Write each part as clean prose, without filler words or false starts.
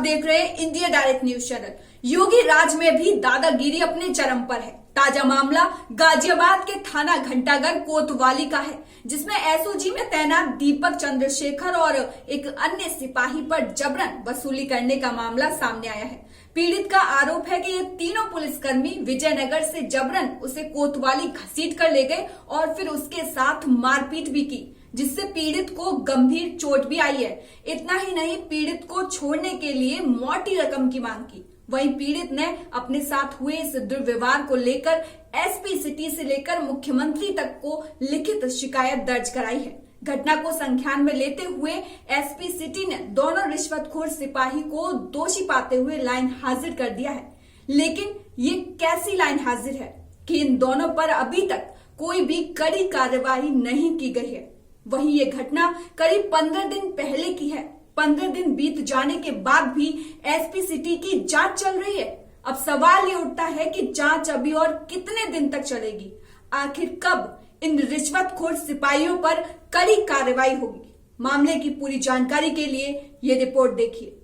देख रहे हैं इंडिया डायरेक्ट न्यूज चैनल। योगी राज में भी दादागिरी अपने चरम पर है। ताजा मामला गाजियाबाद के थाना घंटाघर कोतवाली का है, जिसमें एसओजी में तैनात दीपक चंद्रशेखर और एक अन्य सिपाही पर जबरन वसूली करने का मामला सामने आया है। पीड़ित का आरोप है कि ये तीनों पुलिसकर्मी विजयनगर से जबरन उसे कोतवाली घसीट कर ले गए और फिर उसके साथ मारपीट भी की, जिससे पीड़ित को गंभीर चोट भी आई है। इतना ही नहीं, पीड़ित को छोड़ने के लिए मोटी रकम की मांग की। वहीं पीड़ित ने अपने साथ हुए इस दुर्व्यवहार को लेकर एसपी सिटी से लेकर मुख्यमंत्री तक को लिखित शिकायत दर्ज कराई है। घटना को संज्ञान में लेते हुए एसपी सिटी ने दोनों रिश्वतखोर सिपाही को दोषी पाते हुए लाइन हाजिर कर दिया है। लेकिन ये कैसी लाइन हाजिर है कि इन दोनों पर अभी तक कोई भी कड़ी कार्रवाई नहीं की गई है। वहीं ये घटना करीब 15 दिन पहले की है। 15 दिन बीत जाने के बाद भी एसपी सिटी की जांच चल रही है। अब सवाल ये उठता है कि जांच अभी और कितने दिन तक चलेगी? आखिर कब इन रिश्वतखोर सिपाहियों पर कड़ी कार्रवाई होगी? मामले की पूरी जानकारी के लिए ये रिपोर्ट देखिए।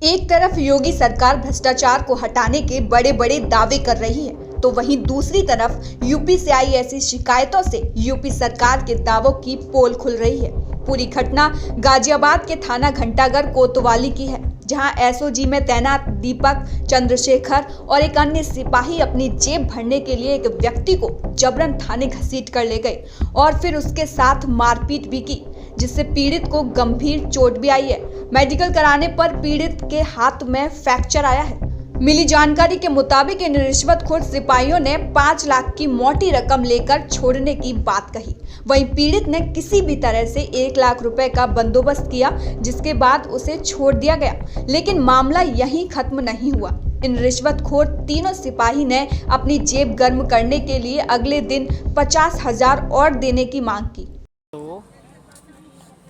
एक तरफ योगी सरकार भ्रष्टाचार को हटाने के बड़े बड़े दावे कर रही है, तो वहीं दूसरी तरफ यूपी से आई ऐसी शिकायतों से यूपी सरकार के दावों की पोल खुल रही है। पूरी घटना गाजियाबाद के थाना घंटाघर कोतवाली की है, जहां एसओजी में तैनात दीपक चंद्रशेखर और एक अन्य सिपाही अपनी जेब भरने के लिए एक व्यक्ति को जबरन थाने घसीट कर ले गए और फिर उसके साथ मारपीट भी की, जिससे पीड़ित को गंभीर चोट भी आई है। मेडिकल कराने पर पीड़ित के हाथ में फ्रैक्चर आया है। मिली जानकारी के मुताबिक इन रिश्वतखोर सिपाहियों ने 5 लाख की मोटी रकम लेकर छोड़ने की बात कही। वहीं पीड़ित ने किसी भी तरह से 1 लाख रुपए का बंदोबस्त किया, जिसके बाद उसे छोड़ दिया गया। लेकिन मामला यहीं खत्म नहीं हुआ। इन रिश्वतखोर तीनों सिपाही ने अपनी जेब गर्म करने के लिए अगले दिन 50,000 और देने की मांग की।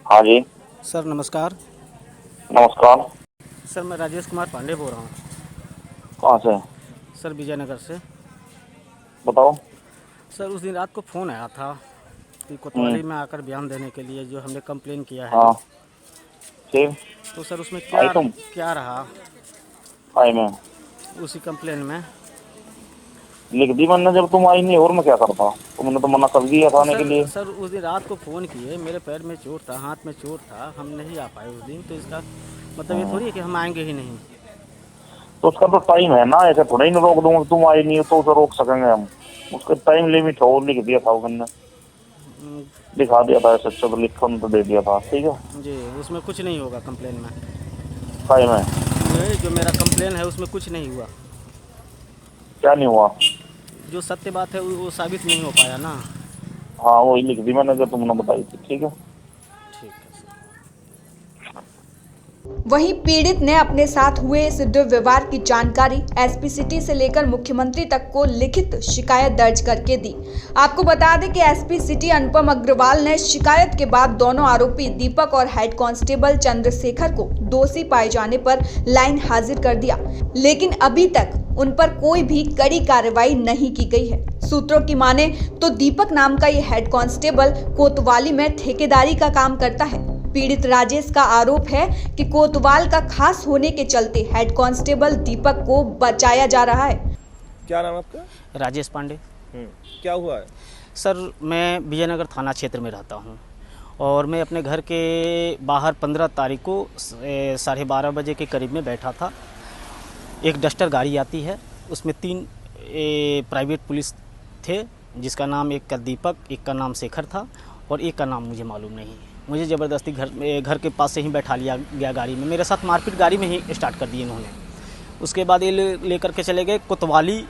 हाँ जी सर, नमस्कार। नमस्कार। सर, मैं राजेश कुमार पांडे बोल रहा हूँ। कहाँ से? सर, विजयनगर से। बताओ। सर, उस दिन रात को फ़ोन आया था कि कोतवाली में आकर बयान देने के लिए जो हमने कंप्लेन किया है। हाँ ठीक। तो सर उसमें आई तुम? क्या रहा आई मैं उसी कंप्लेन में? लिख दी मैंने, जब तुम आई नहीं और मैं क्या करता? तुमने तो मना कर दिया था आने के लिए। सर उस दिन रात को फ़ोन किए, मेरे पैर में चोट था, हाथ में चोट था, हम नहीं आ पाए उस दिन। तो इसका मतलब ये थोड़ी है कि हम आएंगे ही नहीं। तो उसका तो टाइम है ना, ऐसे थोड़ा ही रोक दूंगा। तुम आई नहीं हो तो उसे रोक सकेंगे हम? उसका टाइम लिमिट हो, लिख दिया था मैंने, दिखा दिया था। ऐसे तो लिखकर तो दे दिया था। ठीक है जी, उसमें कुछ नहीं होगा कंप्लेन में। टाइम है जो मेरा कंप्लेन है उसमें कुछ नहीं हुआ। क्या नहीं हुआ? जो सत्य बात है वो साबित नहीं हो पाया ना। हाँ वही लिख दी मैंने जो तुमने बताई थी। ठीक है, ठीक है सर। वहीं पीड़ित ने अपने साथ हुए इस दुर्व्यवहार की जानकारी एसपी सिटी से लेकर मुख्यमंत्री तक को लिखित शिकायत दर्ज करके दी। आपको बता दें कि एसपी सिटी अनुपम अग्रवाल ने शिकायत के बाद दोनों आरोपी दीपक और हेड कांस्टेबल चंद्रशेखर को दोषी पाए जाने पर लाइन हाजिर कर दिया, लेकिन अभी तक उन पर कोई भी कड़ी कार्रवाई नहीं की गई है। सूत्रों की माने तो दीपक नाम का ये हेड कांस्टेबल कोतवाली में ठेकेदारी का काम करता है। पीड़ित राजेश का आरोप है कि कोतवाल का खास होने के चलते हेड कांस्टेबल दीपक को बचाया जा रहा है। क्या नाम आपका? राजेश पांडे। क्या हुआ है? सर, मैं विजयनगर थाना क्षेत्र में रहता हूं और मैं अपने घर के बाहर 15 तारीख को 12:30 बजे के करीब में बैठा था। एक डस्टर गाड़ी आती है, उसमें 3 प्राइवेट पुलिस थे, जिसका नाम एक का दीपक, एक का नाम शेखर था और एक का नाम मुझे मालूम नहीं। मुझे ज़बरदस्ती घर के पास से ही बैठा लिया गया गाड़ी में। मेरे साथ मारपीट गाड़ी में ही स्टार्ट कर दी इन्होंने। उसके बाद ये लेकर के चले गए कोतवाली,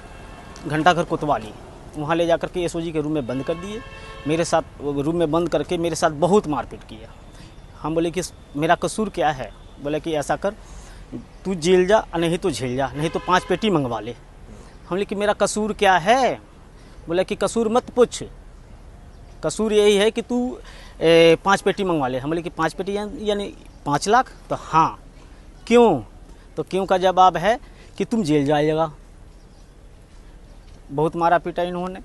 घंटाघर कोतवाली। वहाँ ले जाकर के एसओजी के रूम में बंद कर दिए। मेरे साथ रूम में बंद करके मेरे साथ बहुत मारपीट किया। हम बोले कि मेरा कसूर क्या है? बोले कि ऐसा कर, तू जेल जा, नहीं तो झेल जा, नहीं तो 5 पेटी मंगवा ले। हम बोले कि मेरा कसूर क्या है? बोले कि कसूर मत पूछ, कसूर यही है कि तू 5 पेटी मंगवा ले। हम बोले कि 5 पेटी यानी 5 लाख? तो हाँ। क्यों? तो क्यों का जवाब है कि तुम जेल जाएगा। बहुत मारा पीटा इन्होंने।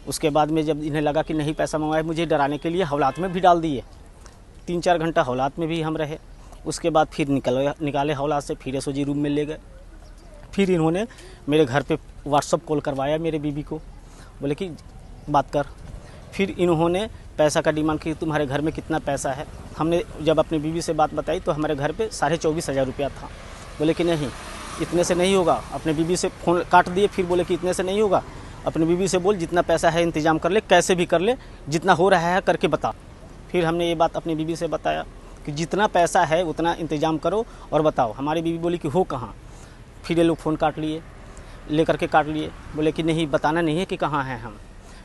उसके बाद में जब इन्हें लगा कि नहीं पैसा मंगवाए, मुझे डराने के लिए हौलात में भी डाल दिए। 3-4 घंटा हौलात में भी हम रहे। उसके बाद फिर निकाले हौला से, फिर एसओजी रूम में ले गए। फिर इन्होंने मेरे घर पे व्हाट्सअप कॉल करवाया मेरे बीबी को, बोले कि बात कर। फिर इन्होंने पैसा का डिमांड की, तुम्हारे घर में कितना पैसा है। हमने जब अपनी बीवी से बात बताई तो हमारे घर पे 24,500 रुपया था। बोले कि नहीं, इतने से नहीं होगा। अपने बीवी से फ़ोन काट दिए। फिर बोले कि इतने से नहीं होगा, अपनी बीवी से बोल जितना पैसा है इंतजाम कर ले, कैसे भी कर ले, जितना हो रहा है करके बता। फिर हमने ये बात अपनी बीवी से बताया कि जितना पैसा है उतना इंतजाम करो और बताओ। हमारी बीवी बोली कि हो कहाँ। फिर ये लोग फ़ोन काट लिए, लेकर के काट लिए। बोले कि नहीं, बताना नहीं है कि कहाँ हैं हम।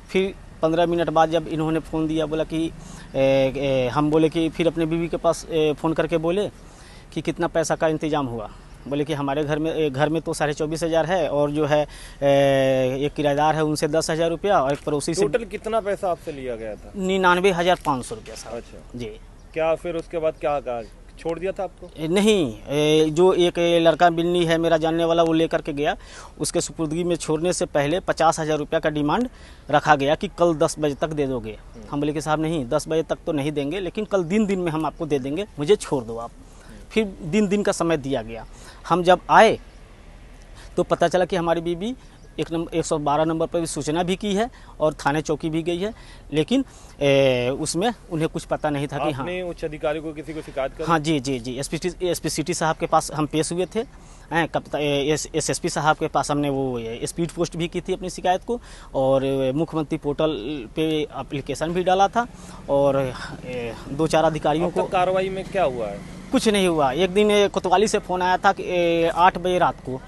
फिर 15 मिनट बाद जब इन्होंने फ़ोन दिया, बोला कि हम बोले कि फिर अपने बीवी के पास फ़ोन करके बोले कि कितना पैसा का इंतज़ाम हुआ। बोले कि हमारे घर में तो 24,500 है, और जो है एक किराएदार है उनसे 10,000 रुपया, और एक पड़ोसी से। टोटल कितना पैसा आपसे लिया गया था? 99,500 रुपया साहब। अच्छा जी। क्या फिर उसके बाद क्या कहा, छोड़ दिया था आपको? नहीं, जो एक लड़का बिन्नी है मेरा जानने वाला, वो लेकर के गया। उसके सुपुर्दगी में छोड़ने से पहले 50,000 रुपया का डिमांड रखा गया कि कल 10 बजे तक दे दोगे। हम बोले कि साहब नहीं, 10 बजे तक तो नहीं देंगे, लेकिन कल दिन में हम आपको दे देंगे, मुझे छोड़ दो आप। फिर दिन का समय दिया गया। हम जब आए तो पता चला कि हमारी बीवी 112 नंबर पर भी सूचना भी की है और थाने चौकी भी गई है, लेकिन उसमें उन्हें कुछ पता नहीं था कि हाँ। आपने उच्च अधिकारी को किसी को शिकायत कर? हाँ जी, एसपी सिटी साहब के पास हम पेश हुए थे। एसएसपी साहब के पास हमने वो स्पीड पोस्ट भी की थी अपनी शिकायत को, और मुख्यमंत्री पोर्टल पे एप्लीकेशन भी डाला था, और 2-4 अधिकारियों को। कार्रवाई में क्या हुआ है? कुछ नहीं हुआ। एक दिन कोतवाली से फ़ोन आया था कि 8 बजे रात को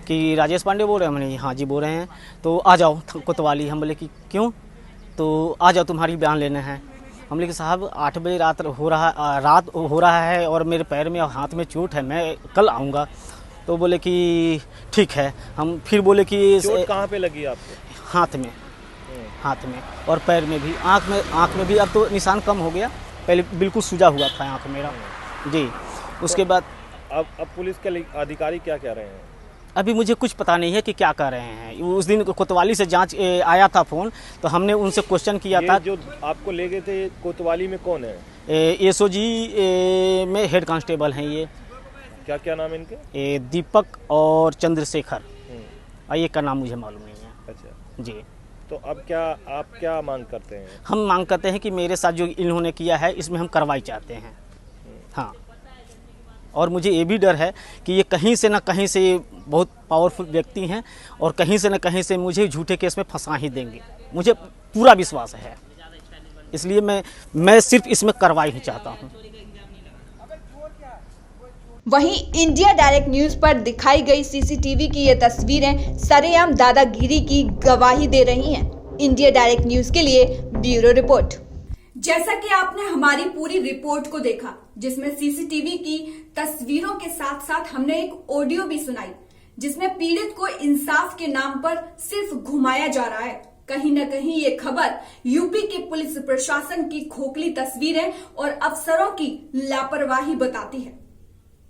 कि राजेश पांडे बोल रहे हैं। हमने हाँ जी बोल रहे हैं, तो आ जाओ कोतवाली। हम बोले कि क्यों? तो आ जाओ, तुम्हारी बयान लेना है। हम बोले कि साहब 8 बजे रात हो रहा है और मेरे पैर में और हाथ में चोट है, मैं कल आऊँगा। तो बोले कि ठीक है। हम फिर बोले कि चोट कहाँ पे लगी आपको? हाथ में और पैर में भी, आँख में भी अब तो निशान कम हो गया, पहले बिल्कुल सूजा हुआ था आँख मेरा जी। उसके बाद अब पुलिस के अधिकारी क्या कह रहे हैं? अभी मुझे कुछ पता नहीं है कि क्या कर रहे हैं। उस दिन कोतवाली से जांच आया था फ़ोन, तो हमने उनसे क्वेश्चन किया था। जो आपको ले गए थे कोतवाली में कौन है? एसओजी में हेड कांस्टेबल हैं ये। क्या नाम है इनके? दीपक और चंद्रशेखर। एक का नाम मुझे मालूम नहीं है। अच्छा जी। तो अब आप क्या मांग करते हैं? हम मांग करते हैं कि मेरे साथ जो इन्होंने किया है इसमें हम कार्रवाई चाहते हैं। हाँ, और मुझे ये भी डर है कि ये कहीं से ना कहीं से बहुत पावरफुल व्यक्ति हैं, और कहीं से ना कहीं से मुझे झूठे केस में फंसा ही देंगे। मुझे पूरा विश्वास है, इसलिए मैं सिर्फ इसमें कार्रवाई ही चाहता हूँ। वहीं इंडिया डायरेक्ट न्यूज पर दिखाई गई सीसीटीवी की ये तस्वीरें सरेआम दादागिरी की गवाही दे रही हैं। इंडिया डायरेक्ट न्यूज के लिए ब्यूरो रिपोर्ट। जैसा कि आपने हमारी पूरी रिपोर्ट को देखा, जिसमें सीसीटीवी की तस्वीरों के साथ साथ हमने एक ऑडियो भी सुनाई, जिसमें पीड़ित को इंसाफ के नाम पर सिर्फ घुमाया जा रहा है। कहीं न कहीं ये खबर यूपी के पुलिस प्रशासन की खोखली तस्वीरें और अफसरों की लापरवाही बताती है।